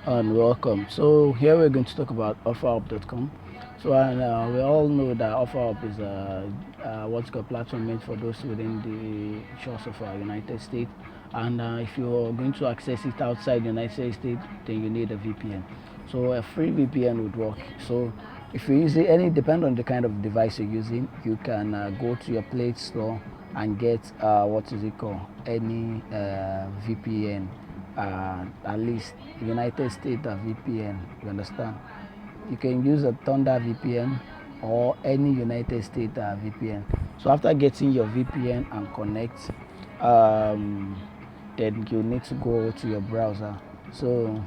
and welcome. So here we're going to talk about OfferUp.com. So we all know that OfferUp is what's called platform made for those within the shores of United States. And if you're going to access it outside the United States, then you need a VPN. So a free VPN would work. So if you use it, depend on the kind of device you're using, you can go to your Play Store and get what is it called, any VPN, at least United States VPN. You understand? You can use a Thunder VPN or any United States VPN. So after getting your VPN and connect, then you need to go to your browser. So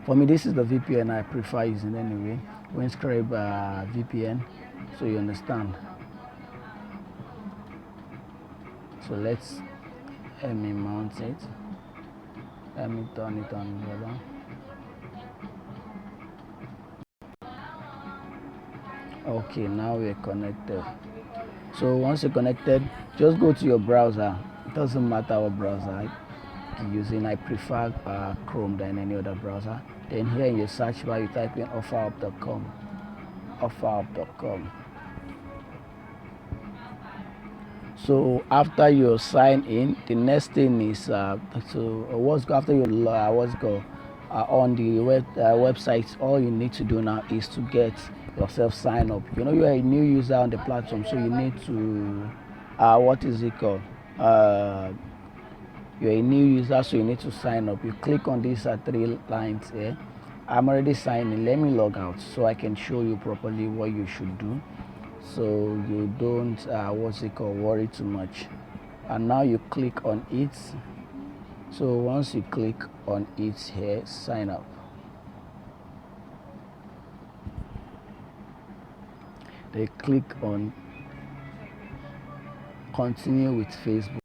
for me, this is the VPN I prefer using anyway. Windscribe VPN, so you understand. So let me mount it. Let me turn it on together. Okay, now we're connected. So once you're connected, just go to your browser. It doesn't matter what browser you're using. I prefer Chrome than any other browser. Then here in your search bar, you type in OfferUp.com. OfferUp.com. So after you sign in, the next thing is after you on the website, all you need to do now is to get yourself signed up. You know, you are a new user on the platform, so you need to what is it called? You're a new user, so you need to sign up. You click on these three lines here. I'm already signed in. Let me log out so I can show you properly what you should do, so you don't worry too much. And now you click on it. So once you click on it here, sign up. They click on continue with Facebook.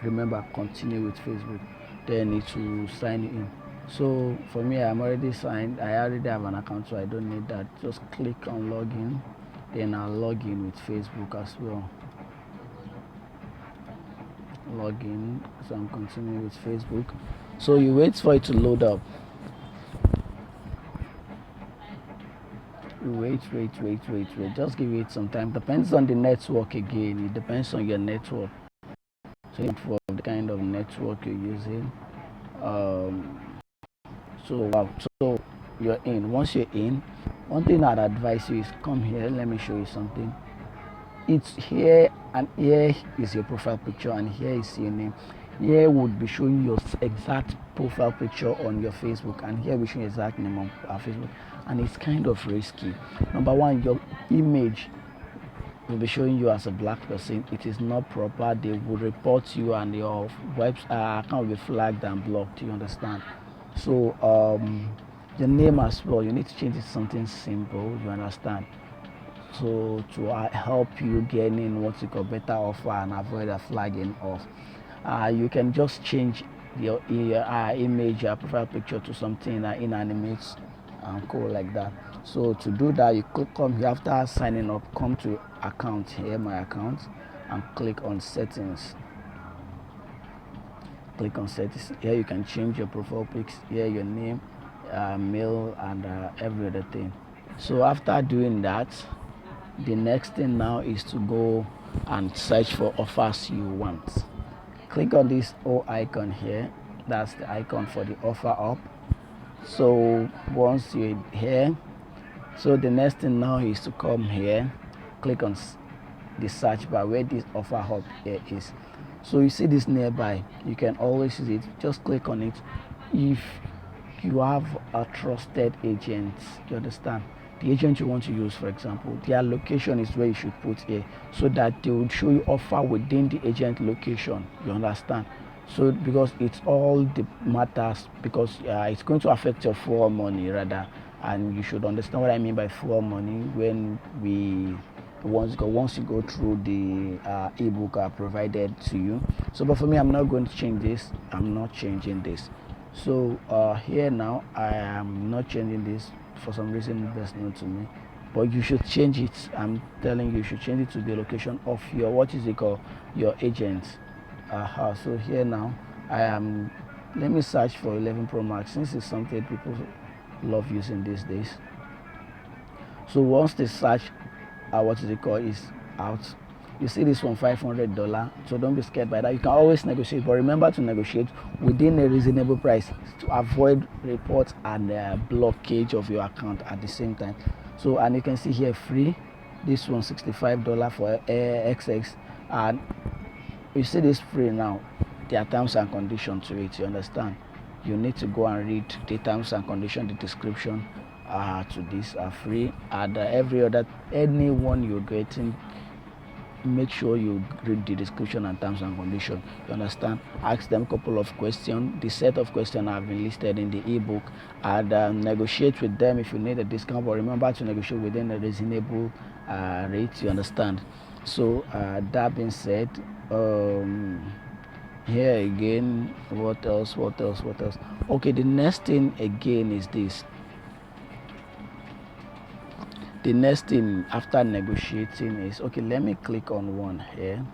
Remember, continue with Facebook. Then need to sign in. So for me, I'm already signed. I already have an account, so I don't need that. Just click on login. Then I'll log in with Facebook as well. Login. So I'm continuing with Facebook. So you wait for it to load up. Wait. Just give it some time. Depends on the network again. It depends on your network. So for the kind of network you're using. So you're in. Once you're in, one thing I'd advise you is come here. Let me show you something. It's here, and here is your profile picture, and here is your name. Here would be showing your exact profile picture on your Facebook, and here we show your exact name on our Facebook. And it's kind of risky. Number one, your image will be showing you as a black person. It is not proper. They will report you, and your account will be flagged and blocked. You understand? So the name as well, you need to change it to something simple. You understand? So to help you gaining what you call better offer and avoid a flagging off, you can just change your image, your profile picture to something that inanimate and cool like that. So to do that, you come here after signing up, come to account here, my account, and click on settings. Click on settings. Here you can change your profile pics. Here your name, mail, and every other thing. So after doing that, the next thing now is to go and search for offers you want. Click on this O icon here. That's the icon for the OfferUp. So once you're here, so the next thing now is to come here, click on the search bar where this OfferUp here is. So you see this nearby, you can always use it. Just click on it. If you have a trusted agent, you understand, the agent you want to use, for example, their location is where you should put here, so that they will show you offer within the agent location. You understand? So because it's all the matters, because it's going to affect your fuel money rather, and you should understand what I mean by fuel money when once you go through the ebook provided to you. So but for me, I'm not going to change this. I'm not changing this. So here now, I am not changing this. For some reason, that's known to me, but you should change it. I'm telling you, you should change it to the location of your, what is it called, your agent. So here now, I am Let me search for 11 Pro Max, since it's something people love using these days. So once the search what is it called is out, you see this one $500, so don't be scared by that. You can always negotiate, but remember to negotiate within a reasonable price to avoid report and blockage of your account at the same time. So, and you can see here free, this one $65 for XX, and you see this free now. There are terms and conditions to it, you understand. You need to go and read the terms and conditions, the description to this are free, and anyone you're getting, make sure you read the description and terms and conditions, you understand. Ask them a couple of questions. The set of questions have been listed in the ebook, and negotiate with them if you need a discount, but remember to negotiate within a reasonable rate, you understand. So that being said, here again, what else? Okay, the next thing again is this. The next thing after negotiating is, okay, let me click on one here.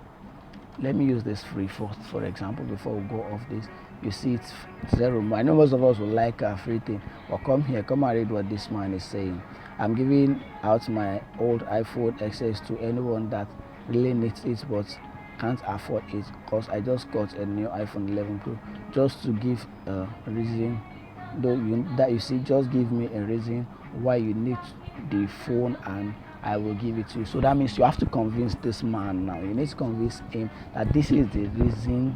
Let me use this free for example, before we go off this. You see it's zero. I know most of us will like a free thing, but come here, come and read what this man is saying. I'm giving out my old iPhone XS to anyone that really needs it but can't afford it, because I just got a new iPhone 11 Pro. Just to give a reason, you see, just give me a reason why you need the phone and I will give it to you. So that means you have to convince this man now. You need to convince him that this is the reason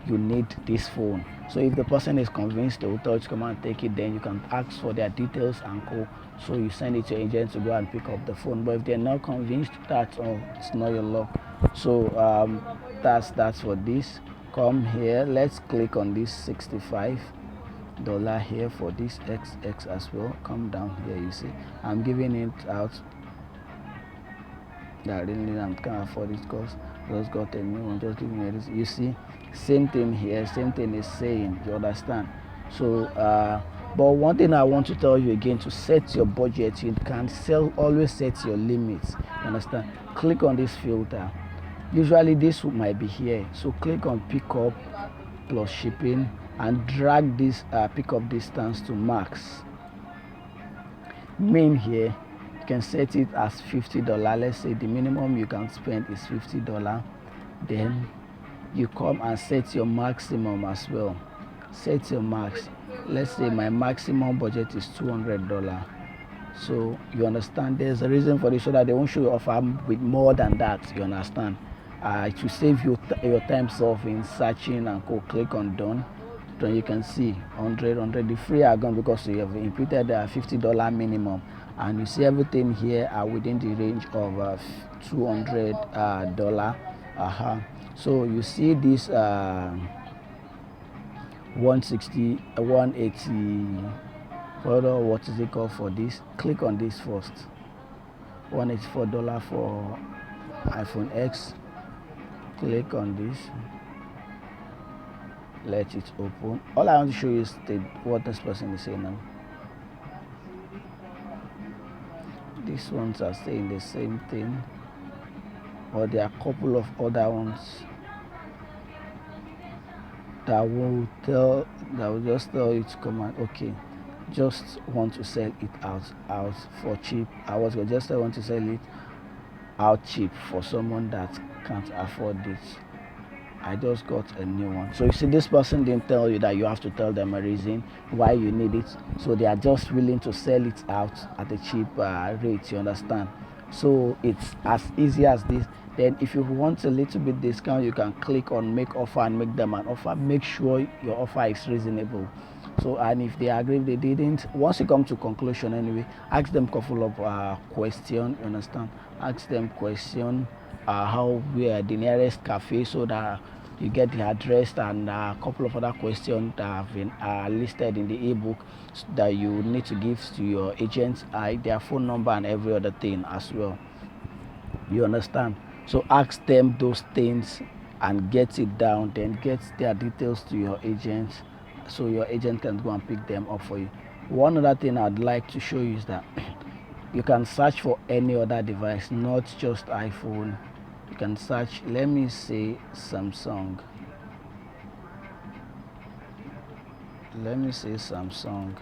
you need this phone. So if the person is convinced, they will tell you to come and take it. Then you can ask for their details and call. So you send it to your agent to go and pick up the phone. But if they're not convinced, that's all. It's not your luck. So that's for this. Come here. Let's click on this $65 here for this XX as well. Come down here. You see, I'm giving it out. That really I can't afford it because I just got a new one. Just giving me this. You see, same thing here. Same thing is saying. You understand? So, but one thing I want to tell you again: to set your budget, you can always set your limits. You understand? Click on this filter. Usually this might be here. So click on pickup plus shipping and drag this pickup distance to max. Main here. You can set it as $50. Let's say the minimum you can spend is $50. Then you come and set your maximum as well. Set your max. Let's say my maximum budget is $200. So you understand, there's a reason for this, so that they won't show you offer with more than that. You understand? To save your time in searching and go click on done. Then you can see 100 the free are gone because you have inputted a $50 minimum, and you see everything here are within the range of $200. So you see this 160 180, what is it called for this? Click on this first. $184 for iPhone X. Click on this. Let it open. All I want to show you is what this person is saying now. These ones are saying the same thing, or there are a couple of other ones that will just tell you to come and okay, just want to sell it out for cheap. I want to sell it out cheap for someone that can't afford it. I just got a new one. So you see, this person didn't tell you that you have to tell them a reason why you need it. So they are just willing to sell it out at a cheap rate, you understand? So it's as easy as this. Then if you want a little bit discount, you can click on make offer and make them an offer. Make sure your offer is reasonable. So, and if they agree, if they didn't, once you come to conclusion anyway, ask them a couple of questions, you understand? Ask them question, how we are the nearest cafe, so that you get the address, and a couple of other questions that have been listed in the ebook that you need to give to your agents, their phone number and every other thing as well. You understand? So ask them those things and get it down, then get their details to your agent, so your agent can go and pick them up for you. One other thing I'd like to show you is that you can search for any other device, not just iPhone. You can search, let me say Samsung. let me say Samsung.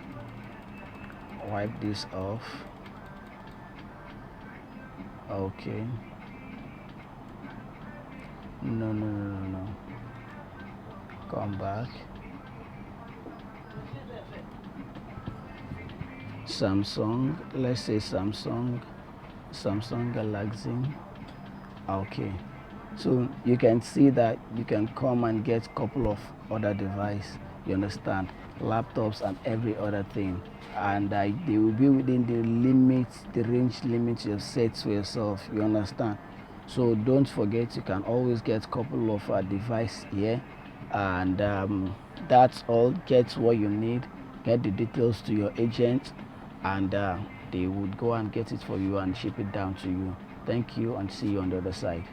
Wipe this off. Okay. No. Come back. Samsung. Let's say Samsung Galaxy. Okay. So you can see that you can come and get a couple of other devices. You understand? Laptops and every other thing, and they will be within the range limits you've set for yourself. You understand? So don't forget, you can always get a couple of devices here, and that's all. Get what you need. Get the details to your agent, and they would go and get it for you and ship it down to you. Thank you, and see you on the other side.